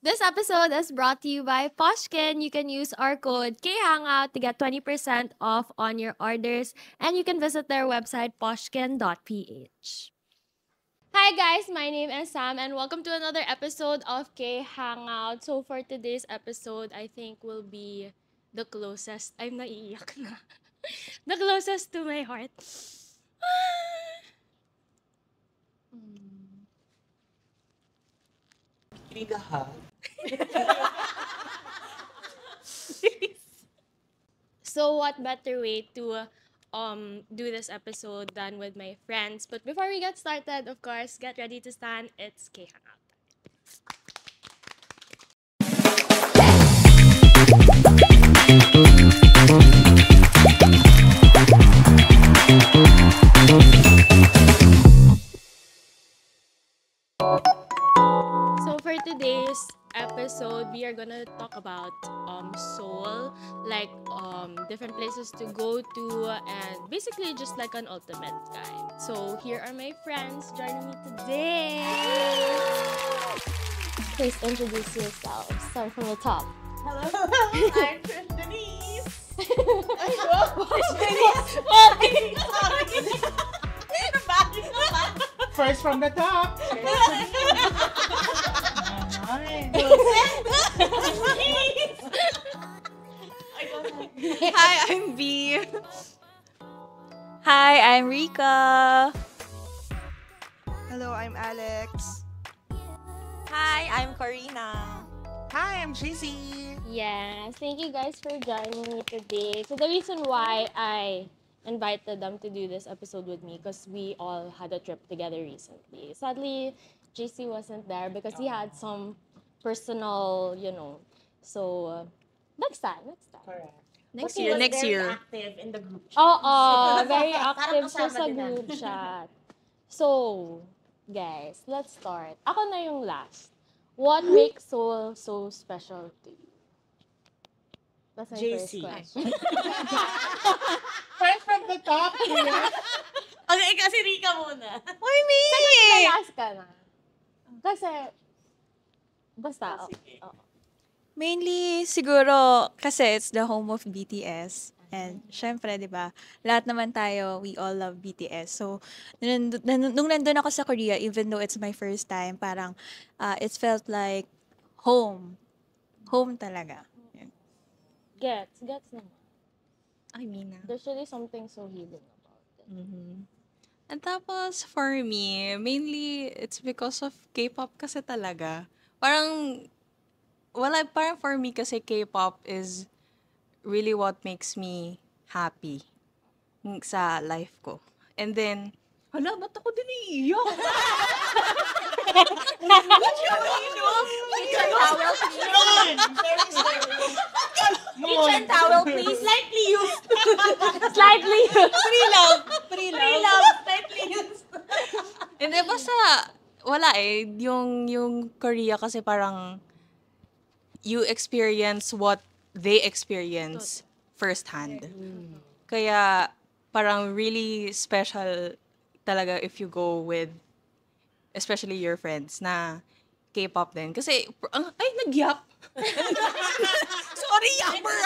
This episode is brought to you by Poshkin. You can use our code KHangout to get 20% off on your orders, and you can visit their website, poshkin.ph. Hi guys, my name is Sam and welcome to another episode of K Hangout. So for today's episode, I think will be the closest. I'm naiiyak na. The closest to my heart. Need a hug. So what better way to do this episode than with my friends? But before we get started, of course, get ready to stand. It's K Hangout. So for today's episode, we are gonna talk about Seoul, like different places to go to, and basically just like an ultimate guide. So here are my friends joining me today. Please introduce yourselves. Start from the top. Hello, I'm Denise. Denise. First from the top. Hi, I'm B. Hi, I'm Rika. Hello, I'm Alex. Hi, I'm Corina. Hi, I'm JC. Yes, thank you guys for joining me today. So the reason why I invited them to do this episode with me because we all had a trip together recently. Sadly, JC wasn't there because he had some personal, so next time. Correct. Next But he year, was next very year. active in the group chat. Oo, very active Parang siya kasama sa din namin. group chat. So, guys, let's start. Ako na yung last. What makes Seoul so special to you? That's my first JC. question. First from the top. Okay, kasi Rika muna. Why me? Last ka na. Kasi, basta. Oo. Mainly, siguro, kasi it's the home of BTS. And, syempre, di ba, lahat naman tayo, we all love BTS. So, nung nandun ako sa Korea, even though it's my first time, parang, it felt like home. Home talaga. Yun. Gets naman. Ay, Mina. There's really something so healing about it. And tapos, for me, mainly, it's because of K-pop kasi talaga. Parang for me kasi K-pop is really what makes me happy sa life ko. And then, ba't ako din iiyak? Kitchen towel, please. Slightly used. Slightly. Pre-love. Slightly used. Hindi, basta, wala eh. Yung Korea kasi parang, you experience what they experience firsthand. Kaya, parang really special talaga if you go with, especially your friends, na K-pop din. Kasi, ay, nag-yap. Sorry, yapper.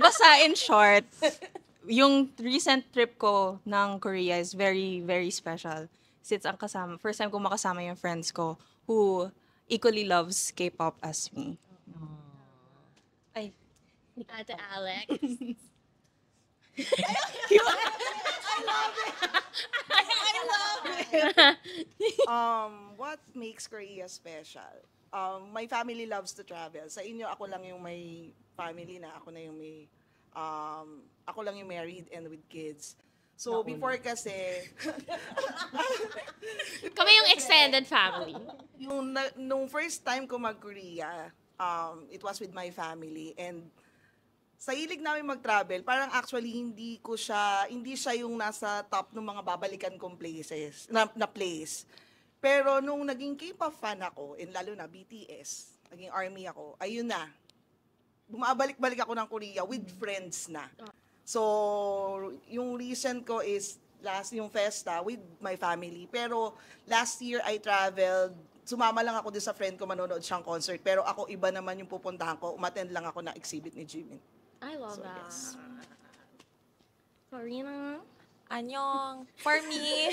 Basta, in short, yung recent trip ko ng Korea is very, very special. Since first time ko makasama yung friends ko who equally loves K-pop as me. Ay, Ate Alex. What makes Korea special? My family loves to travel. Sa inyo, ako lang yung may family na ako na yung may ako lang yung married and with kids. So before kasi Kami yung extended family. nung first time ko mag-Korea, it was with my family and sa hilig namin mag-travel, parang actually hindi siya yung nasa top ng mga babalikan kong places, na place. Pero nung naging K-pop fan ako, and lalo na BTS, naging ARMY ako, ayun na. Bumabalik-balik ako ng Korea with friends na. So, yung recent ko is yung Festa with my family. Pero last year I traveled sumama lang ako din sa friend ko, manonood siyang concert. Pero ako, iba naman yung pupuntahan ko. Umattend lang ako na exhibit ni Jimin. I love So, that. yes. Karina? Anyong, for me,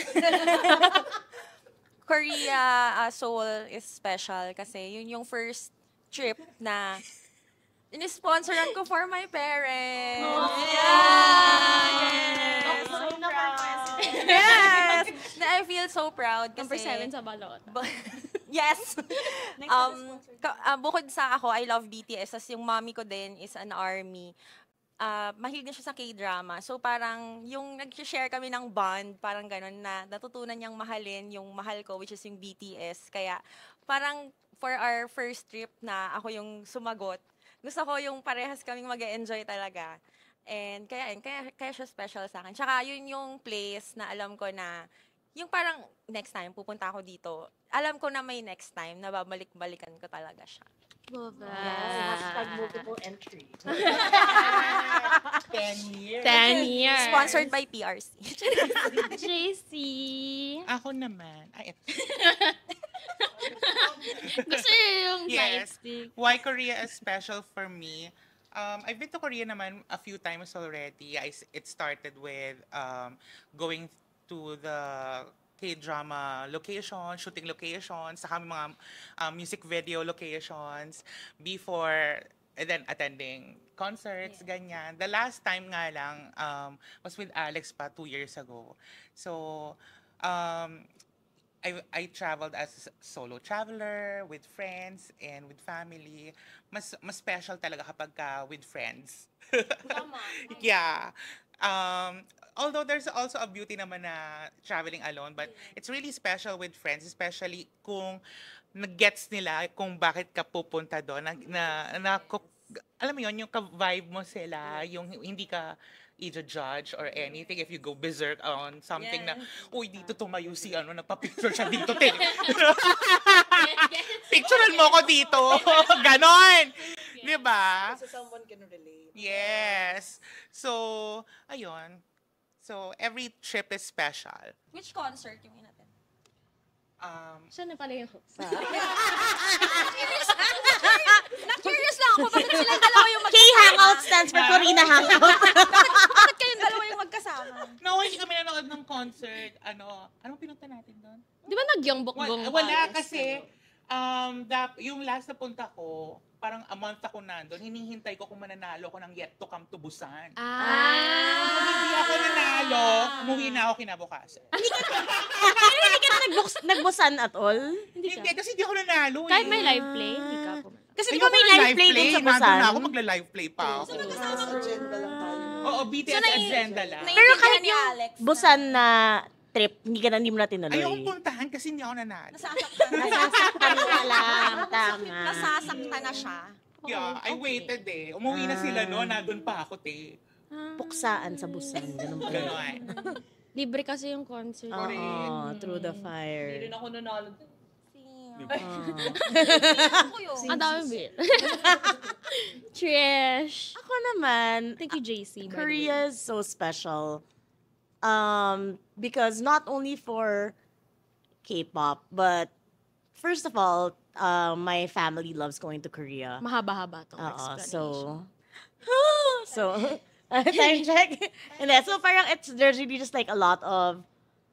Korea, Seoul is special kasi yun yung first trip na inisponsoran ko for my parents. Yes! So proud. Yes! Na I feel so proud kasi... Number 7 sa balot. Yes! Bukod sa ako, I love BTS. As yung mommy ko din is an army. Mahilig din siya sa K-drama. So parang yung nag-share kami ng bond, parang ganun na natutunan niyang mahalin yung mahal ko, which is yung BTS. Kaya parang for our first trip na ako yung sumagot, gusto ko yung parehas kaming mag-enjoy talaga. And kaya siya special sa akin. Tsaka yun yung place na alam ko na yung parang next time pupunta ako dito, alam ko na may next time na babalik-balikan ko talaga siya. Love Yes, that. hashtag multiple entry. 10 years. 10 years. Sponsored by PRC. JC. Ako naman. Ay, Gusto niyo yung Yes. lightstick? Why Korea is special for me? I've been to Korea naman a few times already. It started with going to the K-drama location, shooting locations, saka mga music video locations before, and then attending concerts, ganyan. The last time nga lang was with Alex pa 2 years ago. So, I traveled as a solo traveler with friends and with family. Mas special talaga kapag with friends. Yeah. Although there's also a beauty naman na traveling alone, but it's really special with friends, especially kung nag-gets nila kung bakit ka pupunta doon. Alam mo yun, yung ka-vibe mo sila, yung hindi ka i-judge or anything if you go berserk on something na, uy, dito tumayo si nagpa-picture siya dito, te. Picturean mo ko dito. Ganon. Di ba? So someone can relate. Yes. So, ayun. So, every trip is special. Which concert yung natin? Siya na pala yung host. Na-curious lang ako, bakit silang dalawa yung K-Hangout stands for Corina Hangout. Bakit kayong dalawa yung magkasama? No, hindi kami nanood ng concert. Anong pinunta natin doon? Di ba nagyongbok-bong Wala kasi, yung last na punta ko, parang a month ako nandun, hinihintay ko kung mananalo ako ng Yet to Come to Busan. Kung hindi ako nanalo, umuwi na ako kinabukasan. Hindi ka na nagbusan at all? Hindi, kasi hindi ako nanalo eh. Kahit may live play, hindi ka pumunta. Kasi di Ayoko ba may ng live play din sa Nandun busan? na ako, magla-live play pa ako. Agenda lang tayo. Oo, BTS agenda lang. Pero kahit ni yung Alex busan na trip, hindi mo na tinuloy. Ayokong puntahan kasi hindi ako nanalo. Nasasaktan ka lang, tama. nasasaktan na siya. Yeah, I waited eh. Umuwi na sila noon, nandun pa ako, te. Puksaan sa busan. Ganun pa. Ganon. Libre kasi yung concert. Oo, through the fire. ako nanalo. Ang dami bit. Trish. Ako naman, Thank you, JC. by the way. Korea is so special. Because not only for K-pop, but first of all, my family loves going to Korea. Mahaba-haba tong So, explanation. time check. And then, so parang there's really just like a lot of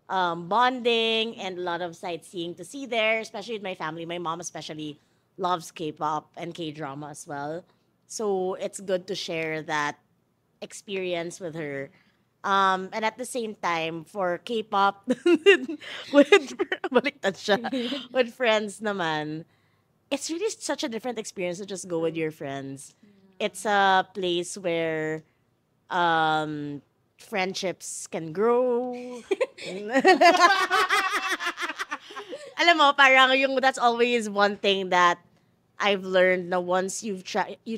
bonding and a lot of sightseeing to see there, especially with my family. My mom especially loves K-pop and K-drama as well. So it's good to share that experience with her. And at the same time, for K-pop, baliktad siya, with friends naman, it's really such a different experience to just go with your friends. It's a place where friendships can grow. Alam mo, parang that's always one thing that I've learned na once you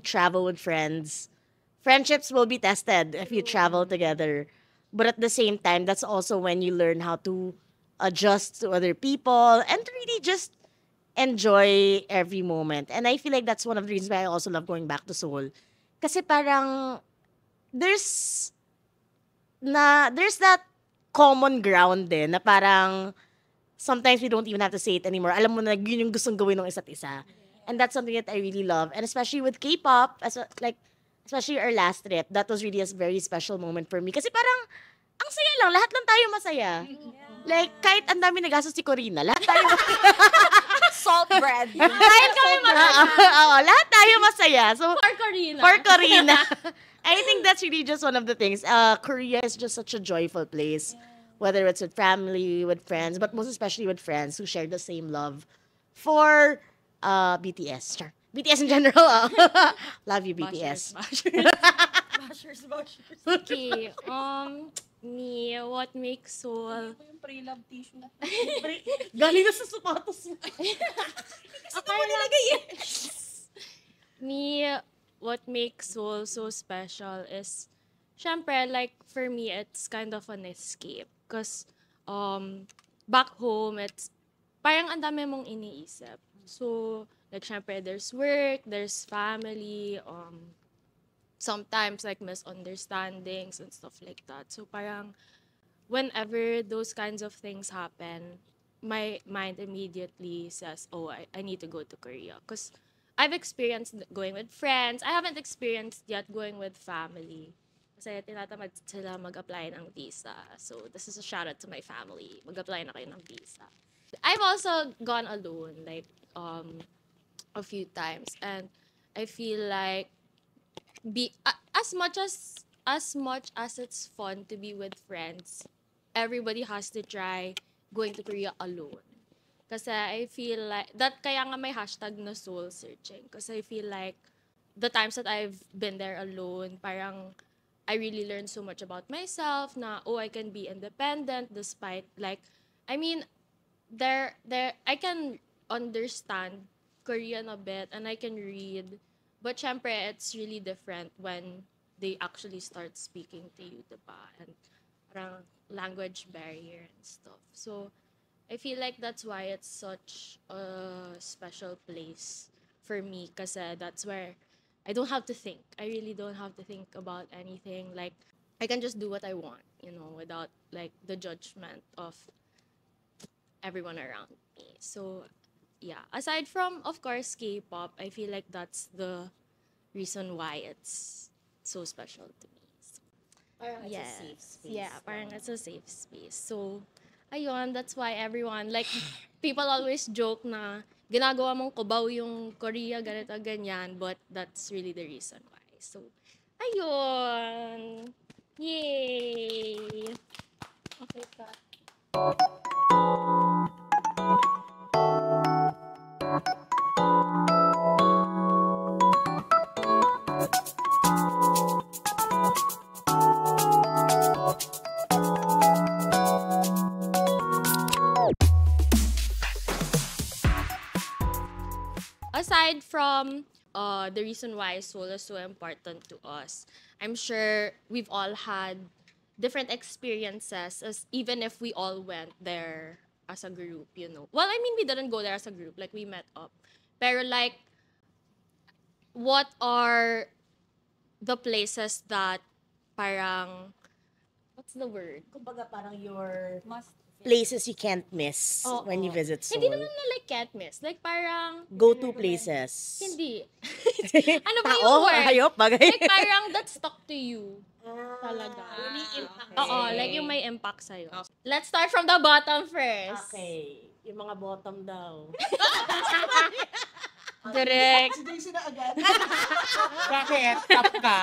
travel with friends, friendships will be tested if you travel together. But at the same time, that's also when you learn how to adjust to other people and to really just enjoy every moment. And I feel like that's one of the reasons why I also love going back to Seoul. Kasi parang there's that common ground din na parang sometimes we don't even have to say it anymore. Alam mo na yun yung gustong gawin ng isa't isa. And that's something that I really love. And especially with K-pop, especially our last trip, that was really a very special moment for me. Kasi parang, ang saya lang. Lahat lang tayo masaya. Like, kahit ang dami nagastos si Corina, lahat tayo Salt bread. kahit kami masaya. Oo, lahat tayo masaya. So, For Corina. for Corina. I think that's really just one of the things. Korea is just such a joyful place. Whether it's with family, with friends, but most especially with friends who share the same love for BTS. Sure. BTS in general. Love you, BTS. Bashers. Okay. Me, what makes Seoul? Galing na sa sapatos mo. Me, what makes Seoul so special is, syempre, like, for me, it's kind of an escape. Because, back home, it's, parang ang dami mong iniisip. So, like, syempre, there's work, there's family, sometimes, like, misunderstandings and stuff like that. So, parang, whenever those kinds of things happen, my mind immediately says, oh, I need to go to Korea. Because I've experienced going with friends. I haven't experienced yet going with family. Kasi tinatamad sila mag-apply ng visa. So, this is a shout out to my family. Mag-apply na kayo ng visa. I've also gone alone, like, a few times. And I feel like, as much as it's fun to be with friends, everybody has to try going to Korea alone. Kasi I feel like, that kaya nga may hashtag na soul searching. Kasi I feel like, the times that I've been there alone, parang, I really learned so much about myself na, oh, I can be independent despite, like, I mean, I can understand Korean a bit and I can read, but syempre, it's really different when they actually start speaking to you, diba? And parang language barrier and stuff. So, I feel like that's why it's such a special place for me kasi that's where I don't have to think. I really don't have to think about anything. Like, I can just do what I want, without, like, the judgment of everyone around me. So, yeah. Aside from, of course, K-pop, I feel like that's the reason why it's so special to me. So, Parang it's yes. a safe space. Yeah, parang it's a safe space. So, ayun, that's why everyone, like, people always joke na ginagawa mong kubaw yung Korea, ganito, ganyan, but that's really the reason why. So, ayun. Yay! Okay, ka. Aside from the reason why Seoul is so important to us, I'm sure we've all had different experiences, as even if we all went there as a group, Well, I mean, we didn't go there as a group, like, we met up. Pero, like, what are the places that parang, what's the word? Kumbaga parang your places you can't miss when you visit Seoul. Hindi naman na, like, can't miss. Like, parang, Go-to places. hindi. Ano ba yung word? Hayop, bagay. Like, parang that stuck to you. Talaga. impact Oo, like yung may impact sa'yo. Let's start from the bottom first. Okay. Yung mga bottom daw. Direct. Si JC na agad. Bakit? Top ka?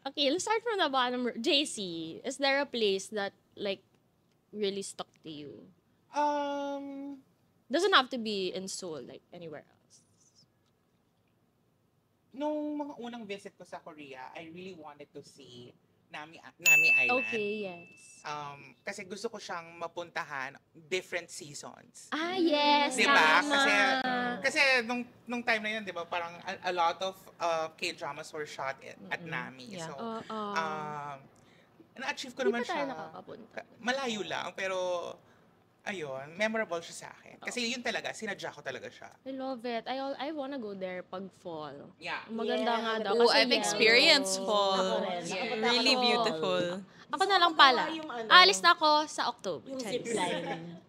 Okay, let's start from the bottom. JC, is there a place that, like, really stuck to you? Doesn't have to be in Seoul, like, anywhere else. Nung mga unang visit ko sa Korea, I really wanted to see Nami Island. Okay, yes. Kasi gusto ko siyang mapuntahan different seasons. Ah, yes. Diba? Tama. Kasi nung time na yun, diba, parang a lot of K-dramas were shot at Nami. Yeah. So, Oo. na-achieve ko Hindi naman pa tayo siya. nakakapunta. Malayo lang, pero ayun, memorable siya sa akin. Kasi yun talaga, sinadya ko talaga siya. I love it. I wanna go there pag fall. Yeah. Maganda Yeah, nga daw. Oh, kasi I've experienced yellow. fall. Ako rin. Yeah, Nakapunta ako really ng beautiful. Ako na lang pala. Yung ano, Alis na ako sa October. Yung Charis. zipline.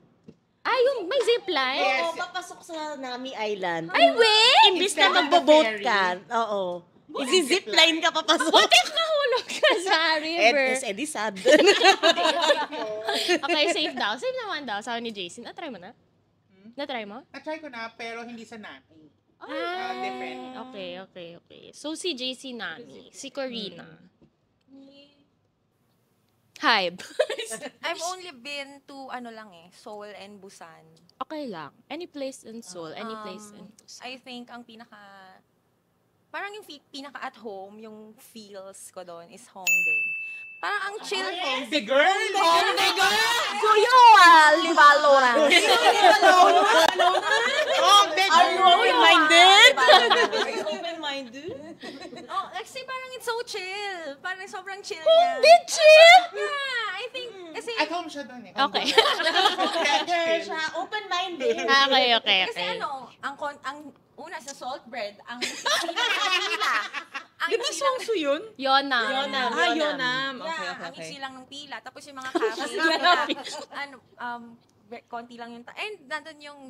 Yung may zipline? Yes. Oo, papasok sa Nami Island. Ay, wait! Imbis Instead na of the magbo-boat ferry. ka. Oo. Isi-zipline ka papasok. Bakit nahulog ka sa river? Edi sad. Okay, safe daw. Safe naman daw. Sabi ni Jason. Na-try mo na? Na-try mo? Na-try ko na, pero hindi sa Nami. Different. different. Okay. So, si JC Nami. Si Corina. Hybe. I've only been to Seoul and Busan. Okay lang. Any place in Seoul. Any place in Busan. I think ang parang yung pinaka at home, yung feels ko doon is Hongdae. Parang ang chill. The girl! Libalo na. Oh, the Are you open-minded? Are you open-minded? Oh, kasi parang it's so chill. Parang sobrang chill niya. Hongdae chill? Yeah, I think, kasi, At home siya doon eh. Okay. Siya, open-minded. okay. kasi ang una sa salt bread, ang pila. Ang Di ba songsu yun? Yonam. Yonam. Yeah, ang Okay. iksi lang ng pila. Tapos yung mga cafe, konti lang yung and nandun yung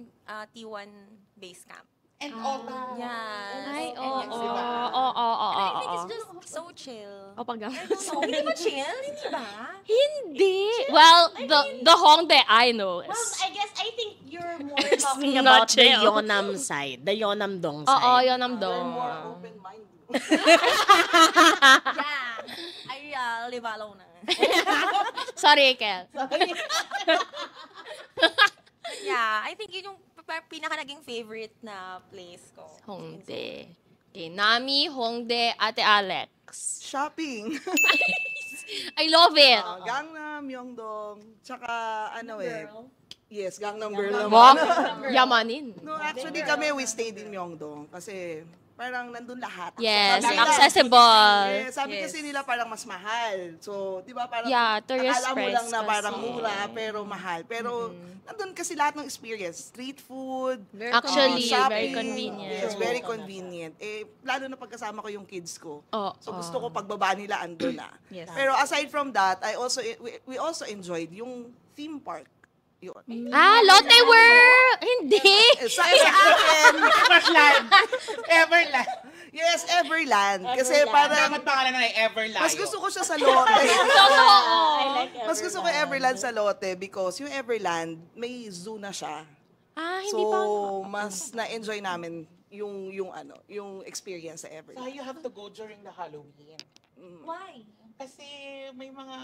T1 base camp. And Ota. Yeah. Ay, And oo. yung Siba. Oo. I think it's just so chill. O, pag I don't know. Hindi ba chill? Hindi ba? Hindi. Well, the Hongdae I know is. Well, I think you're more It's talking not about the chill. Yeonam side. The Yeonam Dong side. Oo, Yonam You're dong. more open-minded. Yeah. Ay, libalo na. Sorry, Kel. Yeah, I think yun yung pinaka naging favorite na place ko. Hongdae. Okay, Nami, Hongdae, Ate Alex. Shopping. I love it. Gangnam, Myeongdong. Tsaka, Yes, Gangnam Girl Wow, naman. yamanin. No, actually kami, we stayed in Myeongdong. Kasi parang nandun lahat. Yes, Sabi nila- accessible. Yes, sabi kasi nila parang mas mahal. So, di ba parang Yeah, tourist akala mo price lang na parang kasi. mura pero mahal. Pero nandun kasi lahat ng experience. Street food, Actually, shopping. very convenient. Yes, very convenient. Lalo na pagkasama ko yung kids ko. Oo. So gusto ko pagbaba nila andun na. Yes. Pero aside from that, we also enjoyed yung theme park. Yun. Lotte World! Hindi! Sa akin, Everland. Everland. yes, Everland. Kasi parang Dapat pangalan na Everland. mas gusto ko siya sa Lotte. Mas gusto ko Everland sa Lotte because yung Everland, may zoo na siya. Hindi pa. So, mas na-enjoy namin yung experience sa So Everland. you have to go during the Halloween. Why? Kasi may mga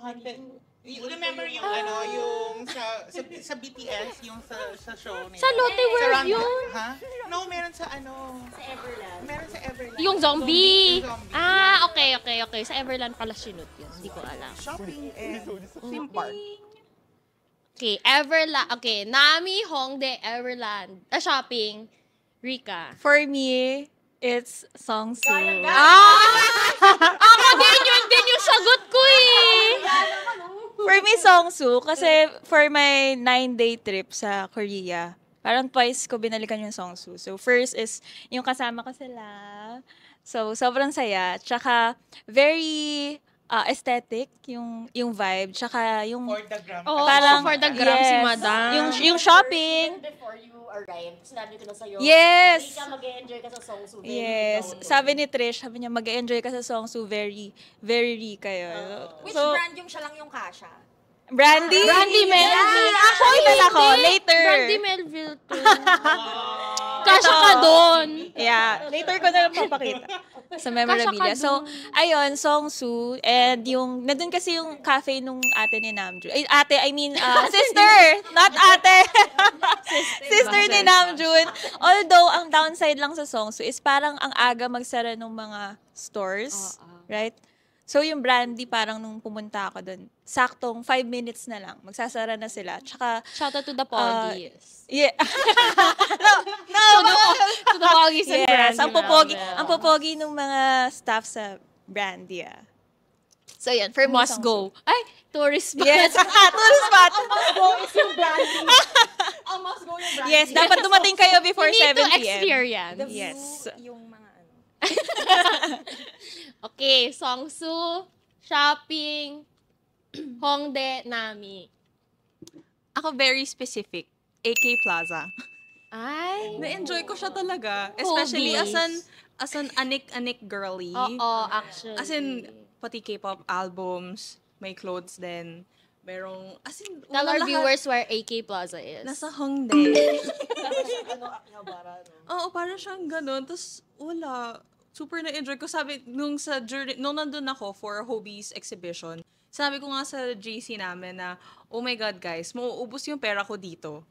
haunted. You remember yung yung sa BTS, yung sa show nila. Sa Lotte World Surround- yun. Ha? No, meron sa Everland. Meron sa Everland. Yung zombie. Yung zombie. Okay. Sa Everland pala sinut yun. Hindi ko alam. Shopping and theme park. Okay, Everland. Okay, Nami, Hongdae, Everland. Shopping. Rika. For me, it's Songsu. Ako din yung sagot ko eh. For me, Songsu, kasi for my 9-day trip sa Korea, parang twice ko binalikan yung Songsu. So, first is yung kasama ko sila. So, sobrang saya. Tsaka, very aesthetic yung vibe. Tsaka, yung For the gram. Oo, parang, for the gram si yes, Madam. Yung shopping. Before you arrived, sinabi ko na sa'yo, Yes. hindi ka mag-enjoy ka sa Songsu. Yes. Sabi ni Trish, sabi niya, mag-enjoy ka sa Songsu, very, very Rika yun. Which So, brand yung siya lang yung kasha? Brandy? Brandy Melville. Yeah, actually, ako, later. Brandy Melville to. Kasha ka doon. Yeah, later ko na lang papakita sa memorabilia. Kasha ka So, ayun, Songsu, and yung, nandun kasi yung cafe nung ate ni Namjoon. Ay, ate, I mean, sister! Not ate! Sister ni Namjoon. Although, ang downside lang sa Songsu is parang ang aga magsara ng mga stores, right? So, yung Brandy, parang nung pumunta ako doon, saktong 5 minutes na lang, magsasara na sila. Tsaka, Shout out to the Poggies. yeah. To the Poggies and Yes, Brandy. ang popogi ng mga staff sa Brandy. So, yan. For me, Must go. Ay, tourist spot. Yes. Tourist spot. Must go yung brand. Yes, dapat dumating kayo before You need 7 to p.m. experience. The view, Yes. yung mga ano. Okay, Songsu, shopping, Hongdae, Nami. Ako very specific. AK Plaza. Ay. Na-enjoy ko siya talaga. Especially Hobbies. as an anik-anik girly. Oo, actually. As in, pati K-pop albums, may clothes din. Merong, as in, Tell our lahat viewers where AK Plaza is. nasa Hongdae. Ano, Akihabara, no? Oo, parang siyang ganun. Tapos, wala. Super na-enjoy ko. Sabi, nung nandun ako for Hobbies exhibition, sabi ko nga sa GC namin na, oh my God, guys, mauubos yung pera ko dito.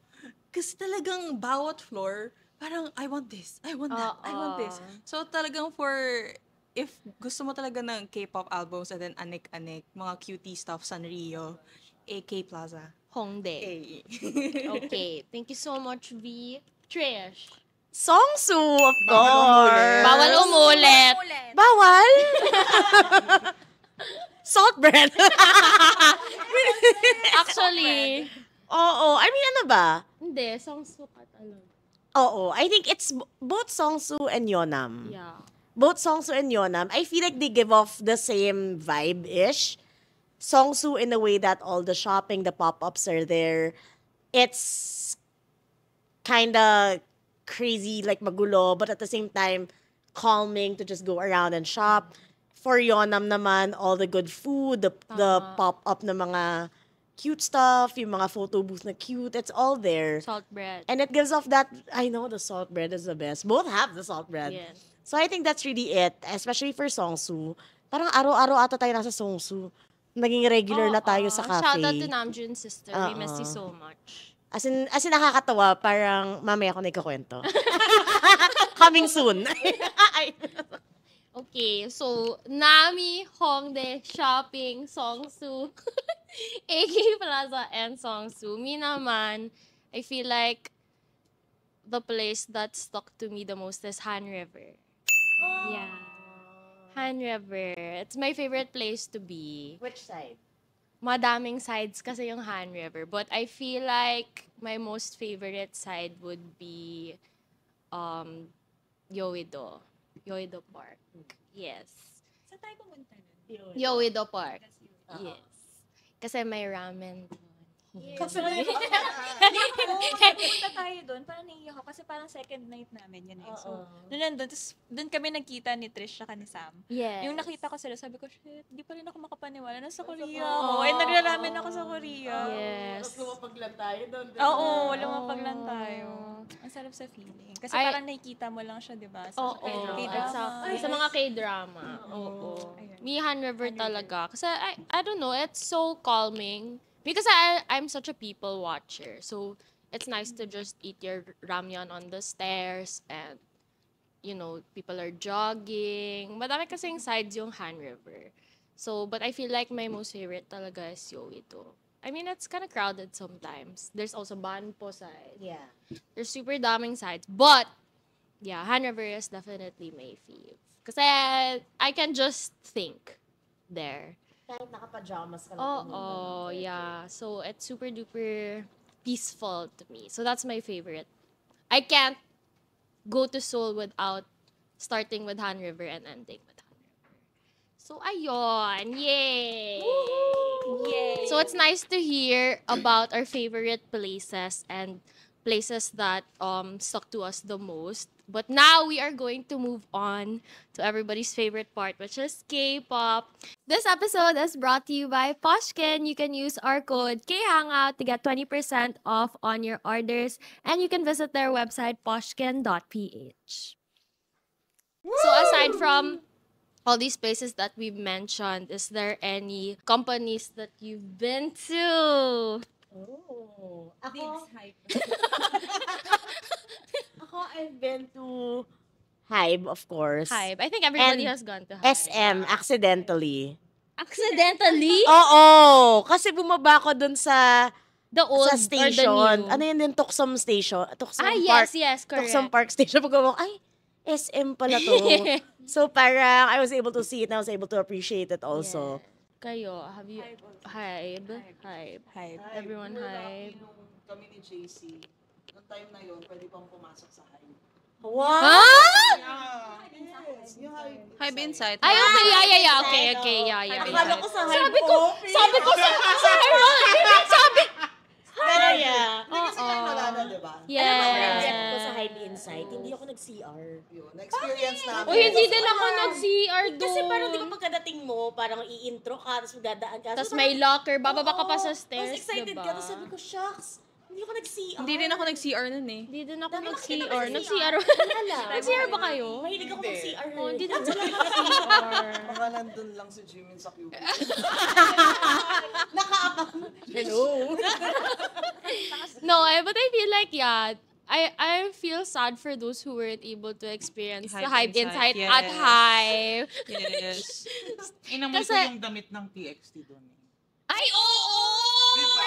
Kasi talagang bawat floor, parang, I want this, I want that, I want this. So, talagang if gusto mo talaga ng K-pop albums and then anik-anik, mga cutie stuff, Sanrio, AK Plaza. Hongdae. Okay. Thank you so much, V. Trish. Songsu, of course. Bawal umulit. Bawal? Salt bread. Actually, Oo. I mean, ano ba? hindi. Songsu ka talaga. Oo. I think it's both Songsu and Yeonam. Yeah. Both Songsu and Yeonam, I feel like they give off the same vibe-ish. Songsu in the way that all the shopping, the pop-ups are there. It's kind of crazy, like magulo, but at the same time, calming to just go around and shop. For Yeonam naman, all the good food, the pop-up na mga cute stuff, yung mga photo booth na cute, it's all there. Salt bread. And it gives off that, I know the salt bread is the best. Both have the salt bread. Yes. So I think that's really it, especially for Songsu. Parang araw-araw ata tayo nasa Songsu. Naging regular na tayo sa cafe. Shout out to Namjoon's sister. We miss you so much. As in nakakatawa, parang mamaya ko na ikakwento. Coming soon. Okay, so Nami, Hongdae, shopping, Songsu, AK Plaza, and Songsu. Me naman, I feel like the place that stuck to me the most is Han River. Yeah. Han River. It's my favorite place to be. Which side? Madaming sides kasi yung Han River. But I feel like my most favorite side would be Yoido. Yoido Park. Yes. Saan tayo pumunta nun? Yoido Park. Yes. Kasi may ramen doon. Kasi pumunta tayo doon, parang naiiyak ako kasi parang second night namin yun eh. So, doon nandun, tapos doon kami nagkita ni Trish at ni Sam. Yes. Yung nakita ko sila, sabi ko, shit, di pa rin ako makapaniwala. Nasa Korea ako. Eh, nagraramen ako sa Korea. Yes. Lumapag lang tayo doon. Oo, lumapag lang tayo. Ang sarap sa feeling. Kasi Ay- parang nakikita mo lang siya, di ba? Oo. K-drama. Sa mga K-drama. Oo. Ayun. Me, Han River talaga. Kasi I don't know, it's so calming. Because I'm such a people watcher. So, it's nice to just eat your ramyun on the stairs and, you know, people are jogging. Madami kasing sides yung Han River. So, but I feel like my most favorite talaga is Yoido. I mean, it's kind of crowded sometimes. There's also Banpo side. Yeah. There's super daming sides. But, yeah, Han River is definitely my fave. Kasi I can just think there. Kahit naka-pajamas ka lang. Oh, yeah. So, it's super duper peaceful to me. So, that's my favorite. I can't go to Seoul without starting with Han River and ending with Han River. So, ayun. Yay! Yay! So, it's nice to hear about our favorite places and places that stuck to us the most. But now we are going to move on to everybody's favorite part, which is K-pop. This episode is brought to you by Poshkin. You can use our code KHangout to get 20% off on your orders, and you can visit their website poshkin.ph. So aside from all these places that we've mentioned, is there any companies that you've been to? Oh. Ako, I've been to Hybe, of course. Hybe. I think everybody And has gone to Hybe. SM, accidentally. Accidentally? Oo! Kasi bumaba ko dun sa The old sa station. or the new? Ano yun din? Tuksum Station. Tuksum yes, Park. correct. Tuksum Park Station. Pag ay, SM pala to. So parang I was able to see it and I was able to appreciate it also. Kayo, have you... Hype. Hype. Hype. Everyone We're hype. lucky nung kami ni JC. Noong time na yun, pwede pang pumasok sa hype. Wow! Yeah. Yes, yung hype. Hype Insight. Ay, okay, yeah. Okay, yeah. Akala ko sa hype. Sabi ko sa sabi. Pero yeah. Hindi kasi kayo nalala, di ba? Alam mo, reject ko Yeah. sa Hype Insight. Hindi ako nag-CR. Yun, na-experience namin. Uy, hindi din ako nag-CR doon. Kasi parang di ba pagkadating mo, parang i-intro ka, tapos magdadaan ka. Tapos So, may locker, bababa ka pa oo, sa stairs, Tapos excited diba? ka, tapos sabi ko, shucks, hindi ako nag-CR. Hindi rin ako nag-CR nun eh. Hindi din ako Dami nakikita ko nag-CR. sa Nag-CR. Wala. Nag-CR ba kayo? Mahilig ako Hindi. mag-CR. Oh, hindi din sila nag-CR. Baka nandun lang si Jimin sa QB. Hello. No, but I feel like, yeah, I feel sad for those who weren't able to experience the Hype Insight at yes. Hype. Yes. Inamoy ko Kasi- yung damit ng TXT doon. Ay, oo! Diba?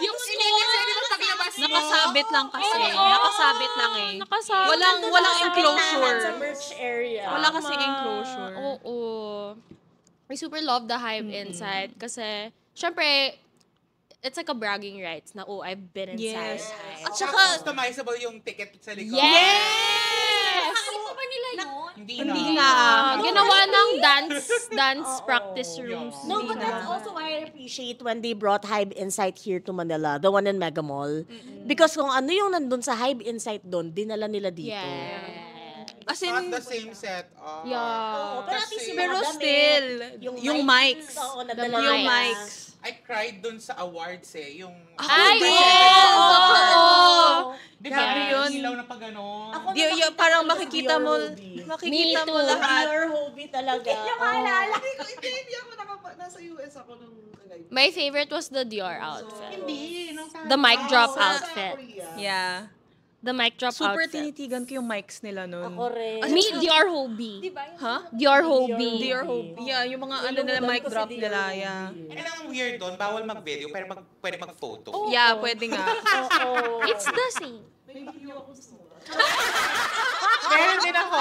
Yung score! Nakasabit lang kasi. Oo. Nakasabit lang eh. Nakasabit. Walang Sa enclosure. merch area. Wala kasi enclosure. Oo. I super love the Hype Insight kasi, syempre, it's like a bragging rights na, oh, I've been inside Yes. Hype. At Saka saka, customizable yung ticket sa likod. Yes! Ano pa ba nila yun? hindi nga. Ginawa ng dance practice rooms. No, but that's also why I appreciate when they brought Hype Insight here to Manila, the one in Mega Mall. Because kung ano yung nandun sa Hype Insight doon, dinala nila dito. Yeah. As Not in, the same set. Yeah. Oo, pero at Kasi- least yung pero mga damit, still, yung mics. Oo, nadala Yung nila. mics. I cried dun sa awards eh. Yung... Ay, din. oo! Oo. Di ba? Grabe yun. Ilaw na pa gano'n. Ako Parang nakita makikita ko mo, sa Dior makikita Me mo too. lahat. Dior Hobby talaga. Hindi ako nasa US ako nung kagay. My favorite was the Dior outfit. Hindi. The mic drop Sa outfit. Korea. Yeah. The mic drop Super outfit. tinitigan ko yung mics nila nun. Ako rin. Me, Dior Hobie. Ha? Dior Hobie. Dior Hobie. Yeah, yung mga ano nila, mic drop nila. Yeah. And ang weird doon, bawal mag-video, pero pwede mag-photo. Yeah, pwede nga. Oo. It's the same. Meron din ako.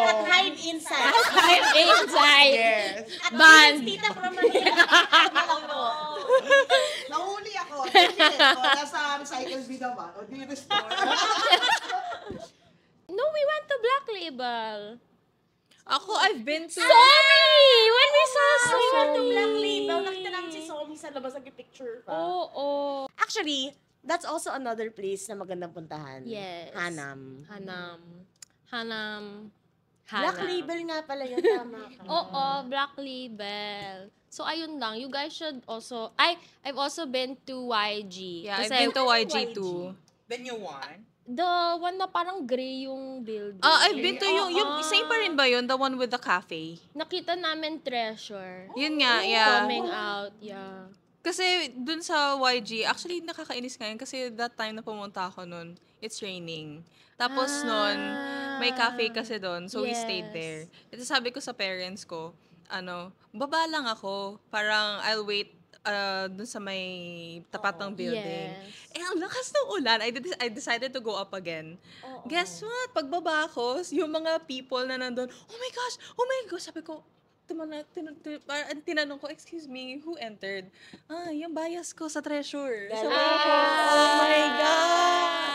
At Hype Insight. Hype Insight. Yes. At Band. Tita from Manila. Nahuli ako. Nasa recycle bin naman. O di restore. No, we went to Black Label. Ako, I've been to... Sorry! When we saw We went to Somi. Black Label. Nakita namin si Somi sa labas nag-picture pa. Oo. Actually, that's also another place na magandang puntahan. Yes. Hanam. Hanam. Black Label nga pala yun, tama ka. Oo, Black Label. So, ayun lang. You guys should also... I've also been to YG. Yeah, I've Kasi been to YG too. The new one. the one na parang gray yung building. I've been to yung same pa rin ba yun? The one with the cafe? Nakita namin Treasure. Yun nga, yeah. Coming out, yeah. Kasi dun sa YG, actually nakakainis nga yun kasi that time na pumunta ako nun, it's raining. Tapos nun, may cafe kasi dun, so we stayed Yes. there. Ito sabi ko sa parents ko, baba lang ako, parang I'll wait dun sa may tapat ng building. Yes. Eh, ang lakas ng ulan, I decided to go up again. Guess what? Pagbaba ko, yung mga people na nandun, oh my gosh, sabi ko, tinanong ko, excuse me, who entered? Yung bias ko sa Treasure. Sabi ko, oh my God!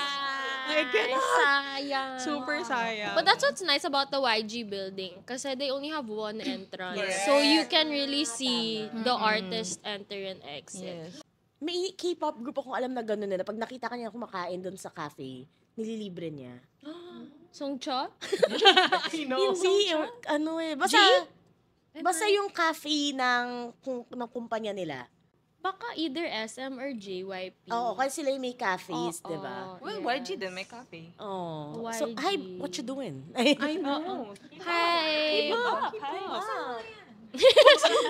I cannot. Sayang. Super sayang. But that's what's nice about the YG building. Kasi they only have one entrance. Yes. So you can really see the artist enter and exit. Yes. May K-pop group akong alam na gano'n nila. Pag nakita ka niya kumakain doon sa cafe, nililibre niya. Songcha? Hindi, basta yung cafe ng kumpanya nila. Baka either SM or JYP. Oo, kasi sila yung may cafes, Oo, di ba? Well, yes. YG din, may cafe. Oh. YG. So, hi, what you doing? I know. Hi!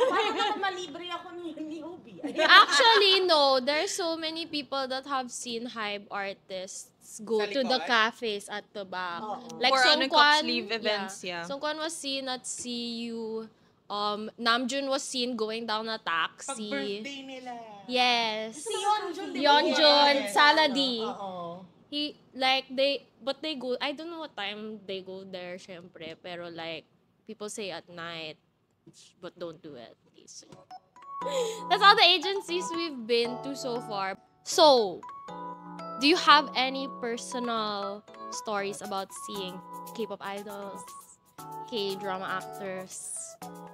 Paano naman malibre ako ni Obi? Actually, no. There's so many people that have seen Hype artists go Sa to the likod? cafes at the back. Oo. Like Or ano, Songkwan, cup sleeve events, yeah. Songkwan was seen at CU. Namjoon was seen going down a Pag taxi. birthday nila. Yes. Si Yeonjun, di ba? Yeonjun, Yes. Saladi. Oo. But they go, I don't know what time they go there, syempre. Pero like, people say at night, but don't do it, please. That's all the agencies we've been to so far. So, do you have any personal stories about seeing K-pop idols, K-drama actors?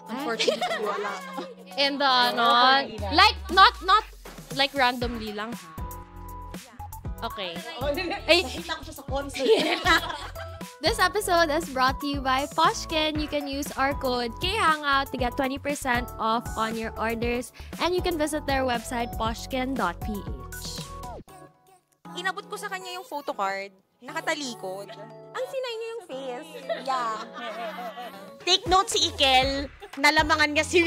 Unfortunately, wala. In the, like, not like randomly lang, ha? Okay. Nakita ko siya sa concert. This episode is brought to you by Poshkin. You can use our code KHANGOUT to get 20% off on your orders. And you can visit their website, poshkin.ph. Inabot ko sa kanya yung photo card. Nakatalikod. Ang sinay niya yung face. Yeah. Take note si Ikel, nalamangan niya si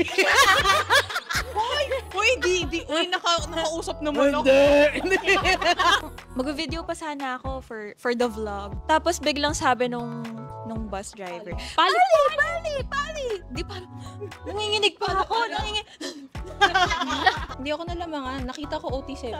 Uy, nakausap naman ako. Mag-video pa sana ako for the vlog. Tapos biglang sabi nung bus driver, Pali! Di pa, nanginginig pa ako. Hindi ako nalamangan. Nakita ko OT7.